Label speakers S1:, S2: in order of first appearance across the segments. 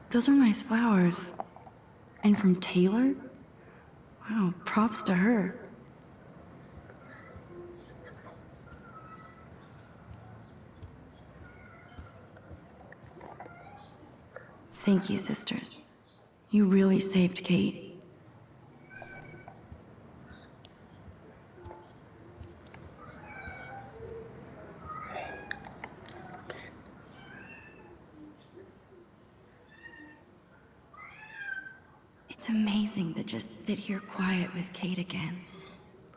S1: Those are nice flowers. And from Taylor? Wow, props to her. Thank you, sisters. You really saved Kate. It's amazing to just sit here quiet with Kate again.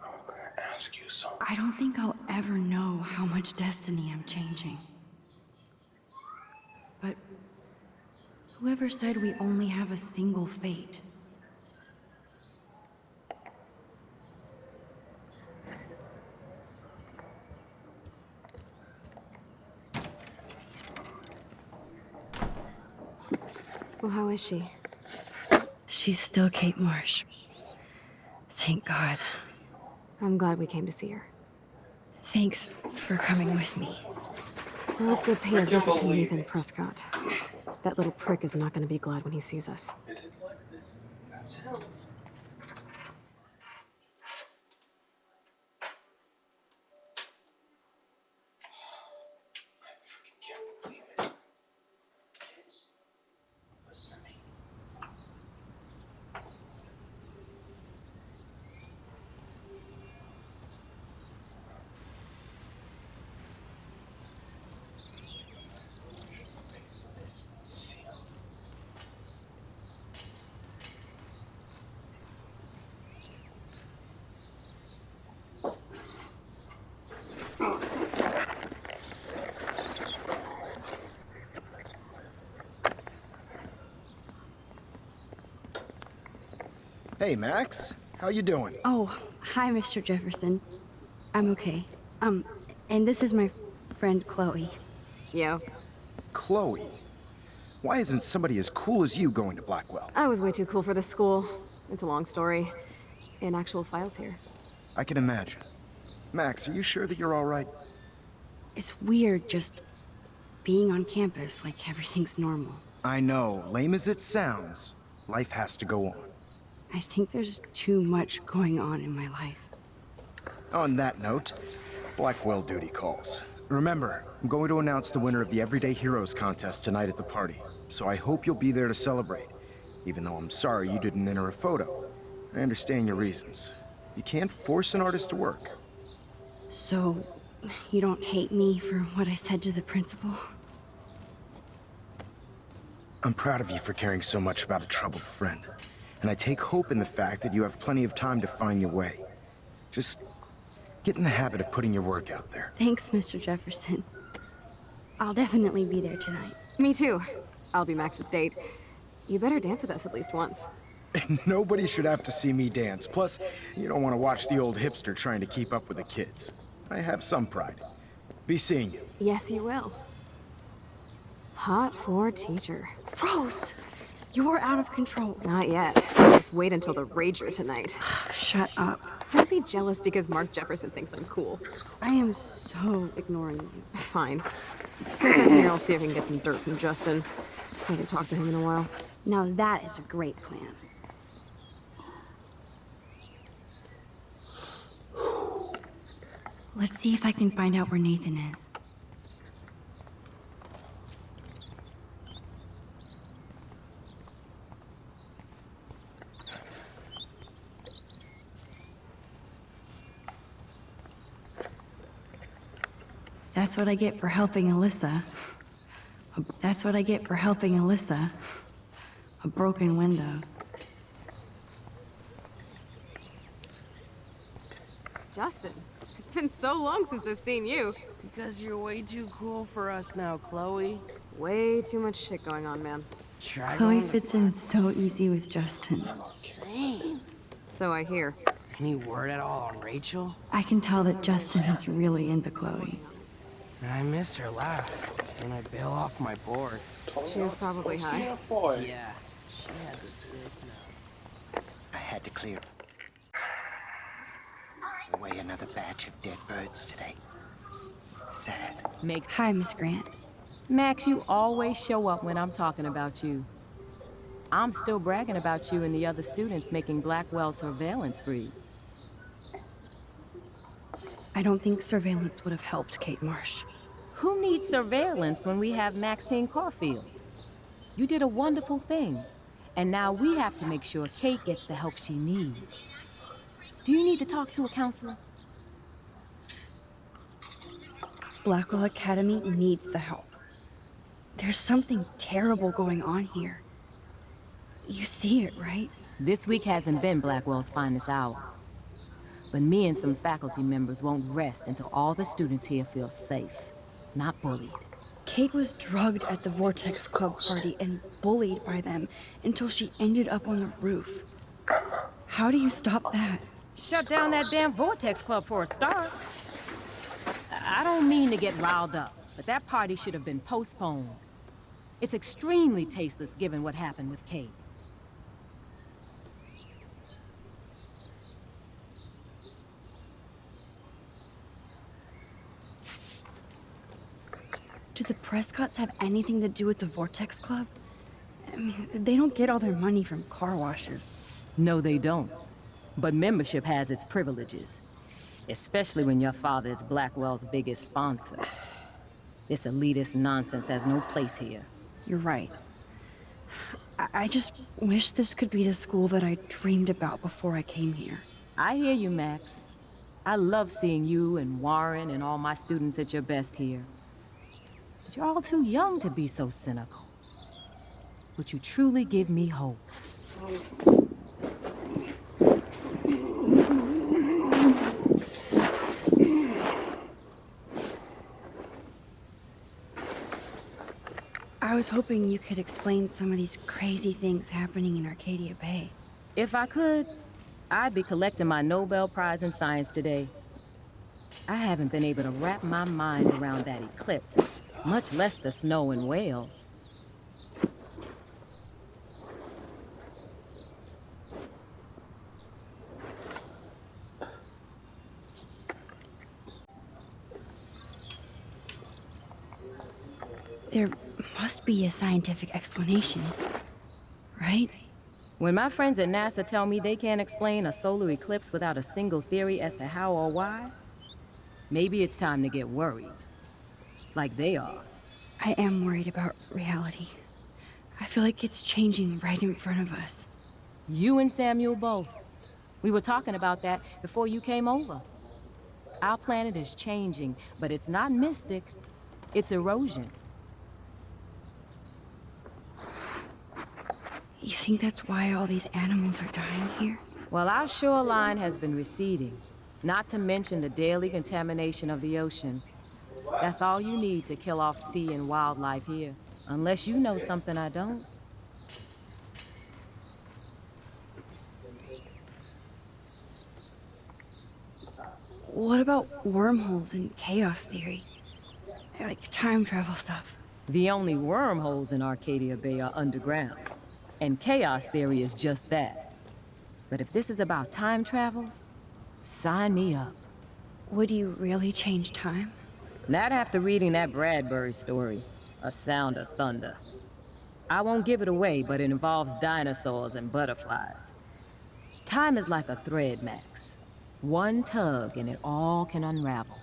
S2: I'm gonna ask you something.
S1: I don't think I'll ever know how much destiny I'm changing. But whoever said we only have a single fate?
S3: Well, how is she?
S1: She's still Kate Marsh. Thank God.
S3: I'm glad we came to see her.
S1: Thanks for coming with me.
S3: Well, let's go pay a visit to Nathan Prescott. That little prick is not going to be glad when he sees us.
S2: Is it like this? That's him. I freaking can't believe it. Kids, listen to me. See him.
S4: Hey, Max. How you doing?
S1: Oh, hi, Mr. Jefferson. I'm okay. And this is my friend Chloe.
S3: Yo.
S4: Chloe. Why isn't somebody as cool as you going to Blackwell?
S3: I was way too cool for this school. It's a long story. In actual files here.
S4: I can imagine. Max, are you sure that you're all right?
S1: It's weird just being on campus like everything's normal.
S4: I know, lame as it sounds, life has to go on.
S1: I think there's too much going on in my life.
S4: On that note, Blackwell duty calls. Remember, I'm going to announce the winner of the Everyday Heroes contest tonight at the party, so I hope you'll be there to celebrate, even though I'm sorry you didn't enter a photo. I understand your reasons. You can't force an artist to work.
S1: So, you don't hate me for what I said to the principal?
S4: I'm proud of you for caring so much about a troubled friend, and I take hope in the fact that you have plenty of time to find your way. Just get in the habit of putting your work out there.
S1: Thanks, Mr. Jefferson. I'll definitely be there tonight.
S3: Me too. I'll be Max's date. You better dance with us at least once.
S4: Nobody should have to see me dance. Plus, you don't want to watch the old hipster trying to keep up with the kids. I have some pride. Be seeing you.
S3: Yes, you will. Hot for teacher.
S1: Rose! You're out of control.
S3: Not yet. Just wait until the rager tonight.
S1: Shut up.
S3: Don't be jealous because Mark Jefferson thinks I'm cool.
S1: I am so ignoring you.
S3: Fine. Since I'm here, I'll see if I can get some dirt from Justin. I haven't talked to him in a while.
S1: Now that is a great plan. Let's see if I can find out where Nathan is. That's what I get for helping Alyssa. That's what I get for helping Alyssa. A broken window.
S3: Justin, it's been so long since I've seen you.
S5: Because you're way too cool for us now, Chloe.
S3: Way too much shit going on, man.
S5: Try
S1: Chloe
S5: going to
S1: fits in so easy with Justin.
S5: insane.
S3: So I hear.
S5: Any word at all on Rachel?
S1: I can tell that Justin is really into Chloe.
S5: I miss her laugh when I bail off my board.
S3: She was probably high.
S2: Boy.
S5: Yeah, she had the sick note.
S6: I had to clear away another batch of dead birds today. Sad.
S1: Hi, Miss Grant.
S7: Max, you always show up when I'm talking about you. I'm still bragging about you and the other students making Blackwell surveillance free.
S1: I don't think surveillance would have helped Kate Marsh.
S7: Who needs surveillance when we have Maxine Caulfield? You did a wonderful thing, and now we have to make sure Kate gets the help she needs. Do you need to talk to a counselor?
S1: Blackwell Academy needs the help. There's something terrible going on here. You see it, right?
S7: This week hasn't been Blackwell's finest hour. But me and some faculty members won't rest until all the students here feel safe, not bullied.
S1: Kate was drugged at the Vortex Club party and bullied by them until she ended up on the roof. How do you stop that?
S7: Shut down that damn Vortex Club for a start. I don't mean to get riled up, but that party should have been postponed. It's extremely tasteless given what happened with Kate.
S1: Do the Prescotts have anything to do with the Vortex Club? I mean, they don't get all their money from car washes.
S7: No, they don't. But membership has its privileges. Especially when your father is Blackwell's biggest sponsor. This elitist nonsense has no place here.
S1: You're right. I just wish this could be the school that I dreamed about before I came here.
S7: I hear you, Max. I love seeing you and Warren and all my students at your best here. But you're all too young to be so cynical. But you truly give me hope.
S1: I was hoping you could explain some of these crazy things happening in Arcadia Bay.
S7: If I could, I'd be collecting my Nobel Prize in Science today. I haven't been able to wrap my mind around that eclipse, much less the snow in Wales.
S1: There must be a scientific explanation, right?
S7: When my friends at NASA tell me they can't explain a solar eclipse without a single theory as to how or why, maybe it's time to get worried. Like they are.
S1: I am worried about reality. I feel like it's changing right in front of us.
S7: You and Samuel both. We were talking about that before you came over. Our planet is changing, but it's not mystic. It's erosion.
S1: You think that's why all these animals are dying here?
S7: Well, our shoreline has been receding, not to mention the daily contamination of the ocean. That's all you need to kill off sea and wildlife here, unless you know something I don't.
S1: What about wormholes and chaos theory? Like time travel stuff.
S7: The only wormholes in Arcadia Bay are underground. And chaos theory is just that. But if this is about time travel, sign me up.
S1: Would you really change time?
S7: Not after reading that Bradbury story, A Sound of Thunder. I won't give it away, but it involves dinosaurs and butterflies. Time is like a thread, Max. One tug and it all can unravel.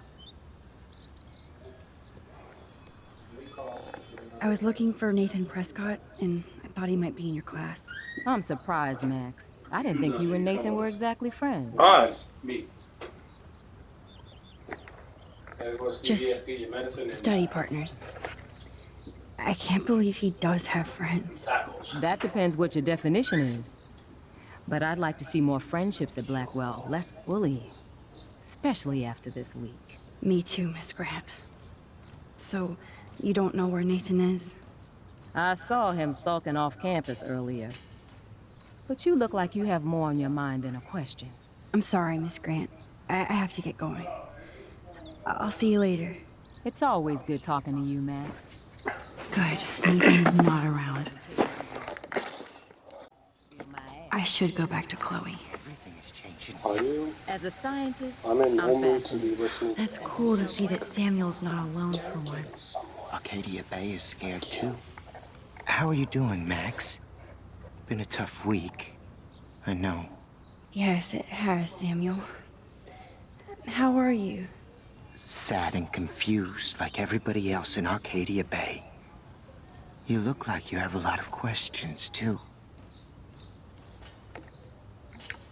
S1: I was looking for Nathan Prescott, and I thought he might be in your class.
S7: I'm surprised, Max. I didn't think you and Nathan were exactly friends.
S2: Us, me.
S1: Just study partners. I can't believe he does have friends.
S7: That depends what your definition is. But I'd like to see more friendships at Blackwell, less bullying. Especially after this week.
S1: Me too, Miss Grant. So, you don't know where Nathan is?
S7: I saw him sulking off campus earlier. But you look like you have more on your mind than a question.
S1: I'm sorry, Miss Grant. I have to get going. I'll see you later.
S7: It's always good talking to you, Max.
S1: Good. Nathan is not around. I should go back to Chloe.
S6: Everything is changing.
S2: Are you?
S7: As a scientist,
S2: I'm in no
S7: I'm
S2: mood to
S7: fascinated.
S2: be listening to
S1: That's cool to see that Samuel's not alone for once.
S6: Arcadia Bay is scared too. How are you doing, Max? Been a tough week. I know.
S1: Yes, it has, Samuel. How are you?
S6: Sad and confused like everybody else in Arcadia Bay. You look like you have a lot of questions, too.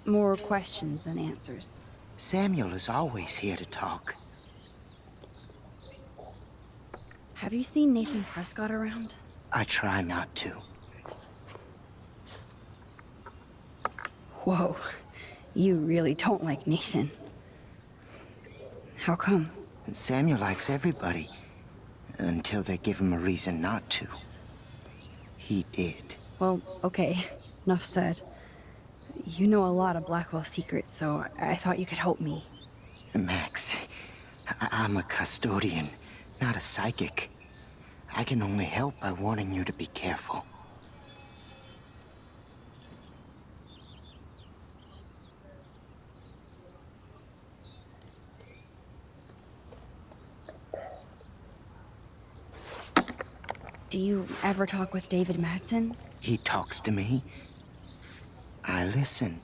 S1: More questions than answers.
S6: Samuel is always here to talk.
S1: Have you seen Nathan Prescott around?
S6: I try not to.
S1: Whoa, you really don't like Nathan. How come?
S6: Samuel likes everybody, until they give him a reason not to. He did.
S1: Well, okay, enough said. You know a lot of Blackwell secrets, so I thought you could help me.
S6: Max, I'm a custodian, not a psychic. I can only help by warning you to be careful.
S1: Do you ever talk with David Madsen?
S6: He talks to me. I listen.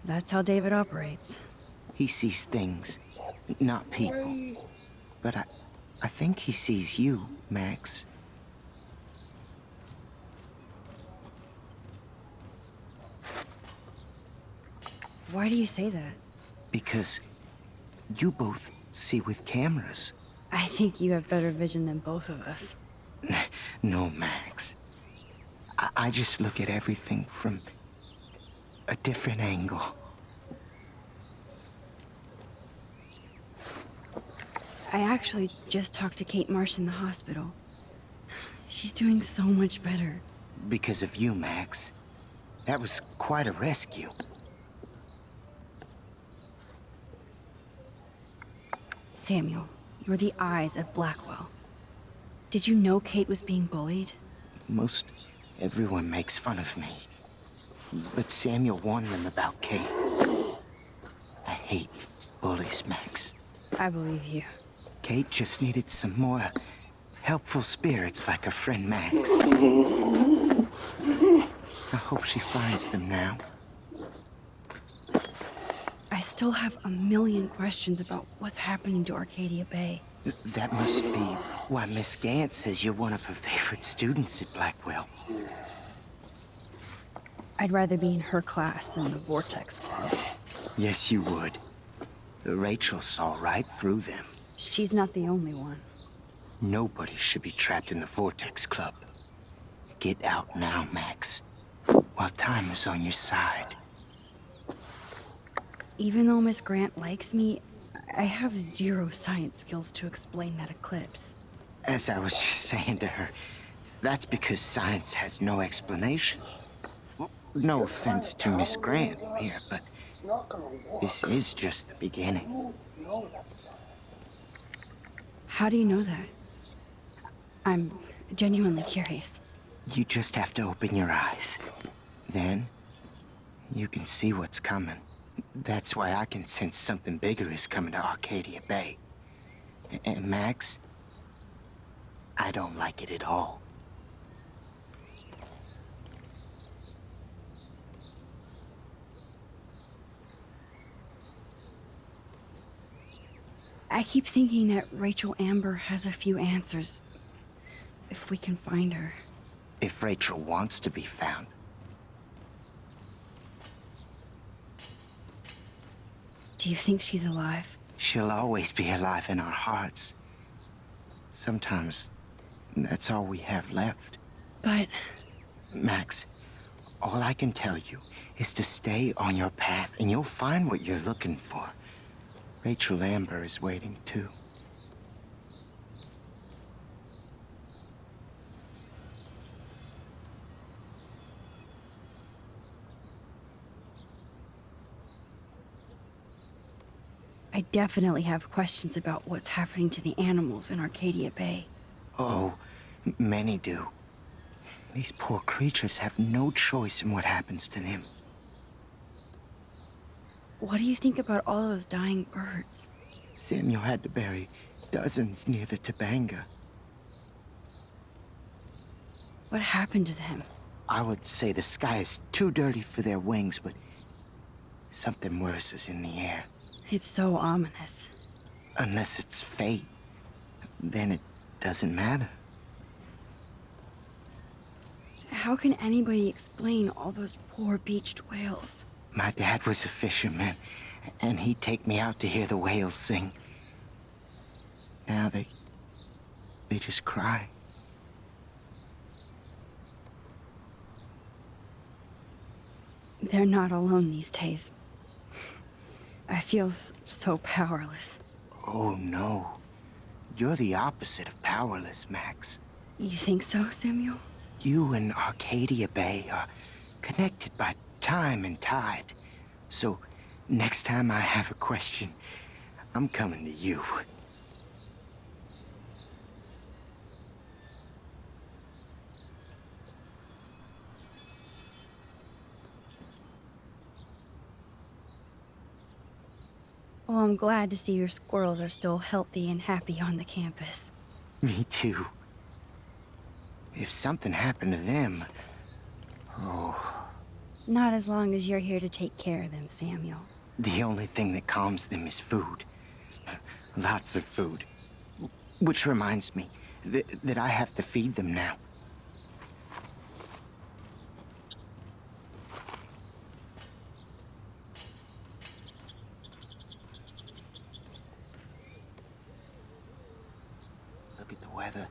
S1: That's how David operates.
S6: He sees things, not people. But I think he sees you, Max.
S1: Why do you say that?
S6: Because you both see with cameras.
S1: I think you have better vision than both of us.
S6: No, Max. I just look at everything from a different angle.
S1: I actually just talked to Kate Marsh in the hospital. She's doing so much better.
S6: Because of you, Max. That was quite a rescue.
S1: Samuel, you're the eyes of Blackwell. Did you know Kate was being bullied?
S6: Most everyone makes fun of me. But Samuel warned them about Kate. I hate bullies, Max.
S1: I believe you.
S6: Kate just needed some more helpful spirits like her friend Max. I hope she finds them now.
S1: I still have a million questions about what's happening to Arcadia Bay.
S6: That must be why Miss Gant says you're one of her favorite students at Blackwell.
S1: I'd rather be in her class than the Vortex Club.
S6: Yes, you would. Rachel saw right through them.
S1: She's not the only one.
S6: Nobody should be trapped in the Vortex Club. Get out now, Max, while time is on your side.
S1: Even though Miss Grant likes me, I have zero science skills to explain that eclipse.
S6: As I was just saying to her, that's because science has no explanation. No offense to Miss Grant here, but this is just the beginning.
S1: How do you know that? I'm genuinely curious.
S6: You just have to open your eyes. Then, you can see what's coming. That's why I can sense something bigger is coming to Arcadia Bay. And Max, I don't like it at all.
S1: I keep thinking that Rachel Amber has a few answers. If we can find her.
S6: If Rachel wants to be found.
S1: Do you think she's alive?
S6: She'll always be alive in our hearts. Sometimes, that's all we have left.
S1: But
S6: Max, all I can tell you is to stay on your path and you'll find what you're looking for. Rachel Amber is waiting too.
S1: I definitely have questions about what's happening to the animals in Arcadia Bay.
S6: Oh, many do. These poor creatures have no choice in what happens to them.
S1: What do you think about all those dying birds?
S6: Samuel had to bury dozens near the Tabanga.
S1: What happened to them?
S6: I would say the sky is too dirty for their wings, but something worse is in the air.
S1: It's so ominous.
S6: Unless it's fate, then it doesn't matter.
S1: How can anybody explain all those poor beached whales?
S6: My dad was a fisherman, and he'd take me out to hear the whales sing. Now they just cry.
S1: They're not alone these days. I feel so powerless.
S6: Oh no. You're the opposite of powerless, Max.
S1: You think so, Samuel?
S6: You and Arcadia Bay are connected by time and tide. So, next time I have a question, I'm coming to you.
S1: Well, I'm glad to see your squirrels are still healthy and happy on the campus.
S6: Me too. If something happened to them... Oh...
S1: Not as long as you're here to take care of them, Samuel.
S6: The only thing that calms them is food. Lots of food. Which reminds me that I have to feed them now. Look at the weather.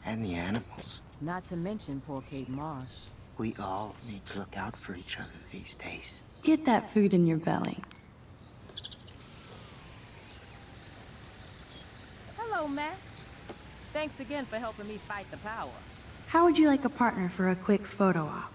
S6: And the animals.
S7: Not to mention poor Kate Marsh.
S6: We all need to look out for each other these days.
S1: Get that food in your belly.
S7: Hello, Max. Thanks again for helping me fight the power.
S1: How would you like a partner for a quick photo op?